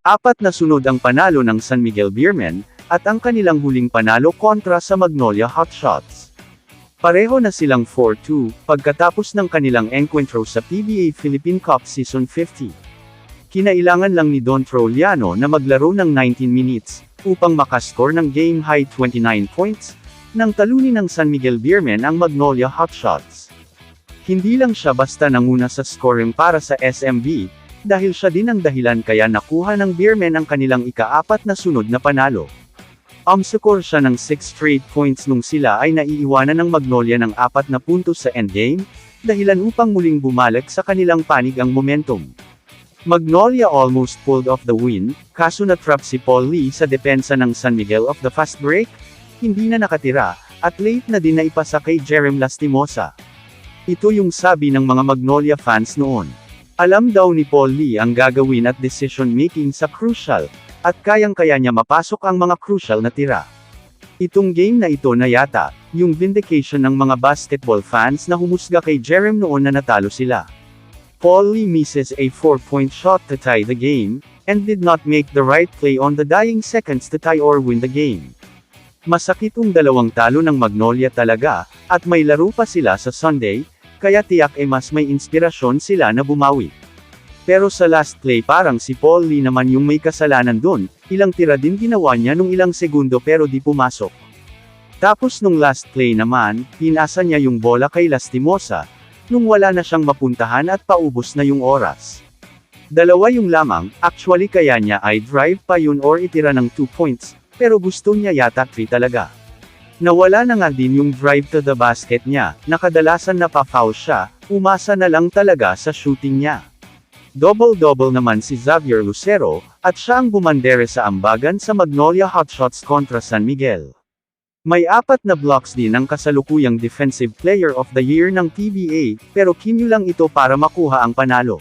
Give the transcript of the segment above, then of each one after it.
4 na sunod ang panalo ng San Miguel Beermen, at ang kanilang huling panalo kontra sa Magnolia Hotshots. Pareho na silang 4-2, pagkatapos ng kanilang encuentro sa PBA Philippine Cup Season 50. Kinailangan lang ni Don Troliano na maglaro ng 19 minutes, upang makascore ng game-high 29 points, nang talunin ng San Miguel Beermen ang Magnolia Hotshots. Hindi lang siya basta nanguna sa scoring para sa SMB, dahil siya din ang dahilan kaya nakuha ng Beermen ang kanilang ika-4 na sunod na panalo. Score siya ng 6 straight points nung sila ay naiiwanan ng Magnolia ng 4 na puntos sa endgame, dahilan upang muling bumalik sa kanilang panig ang momentum. Magnolia almost pulled off the win, kaso na-trap si Paul Lee sa depensa ng San Miguel of the fast break, hindi na nakatira, at late na din naipasa kay Jerem Lastimosa. Ito yung sabi ng mga Magnolia fans noon. Alam daw ni Paul Lee ang gagawin at decision-making sa crucial, at kayang-kaya niya mapasok ang mga crucial na tira. Itong game na ito na yata, yung vindication ng mga basketball fans na humusga kay Jerem noon na natalo sila. Paul Lee misses a 4-point shot to tie the game, and did not make the right play on the dying seconds to tie or win the game. Masakit ang dalawang talo ng Magnolia talaga, at may laro pa sila sa Sunday, kaya tiyak mas may inspirasyon sila na bumawi. Pero sa last play parang si Paul Lee naman yung may kasalanan dun, ilang tira din ginawa niya nung ilang segundo pero di pumasok. Tapos nung last play naman, pinasa niya yung bola kay Lastimosa, nung wala na siyang mapuntahan at paubos na yung oras. Dalawa yung lamang, actually kaya niya ay drive pa yun or itira ng 2 points, pero gusto niya yata 3 talaga. Nawala na nga din yung drive to the basket niya, nakadalasan na pa-foul siya, umasa na lang talaga sa shooting niya. Double-double naman si Xavier Lucero, at siya ang bumandere sa ambagan sa Magnolia Hotshots kontra San Miguel. May 4 na blocks din ang kasalukuyang Defensive Player of the Year ng PBA, pero kinyo lang ito para makuha ang panalo.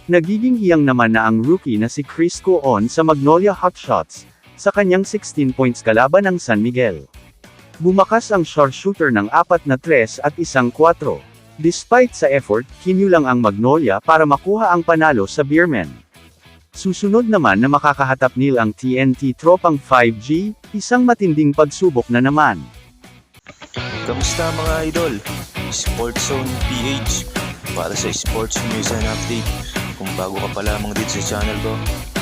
Nagiging hiyang naman na ang rookie na si Chris Coon sa Magnolia Hotshots, sa kanyang 16 points kalaban ng San Miguel. Bumakas ang sharpshooter ng 4 na 3 at 1 4. Despite sa effort, kinyo lang ang Magnolia para makuha ang panalo sa Beermen. Susunod naman na makakahatap nil ang TNT Tropang 5G, isang matinding pagsubok na naman. Kamusta mga idol? Sports Zone PH para sa sports news and update. Kung bago ka pa lamang dito sa channel ko,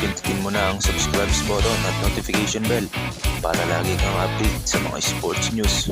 pindutin mo na ang subscribe button at notification bell para lagi kang update sa mga sports news.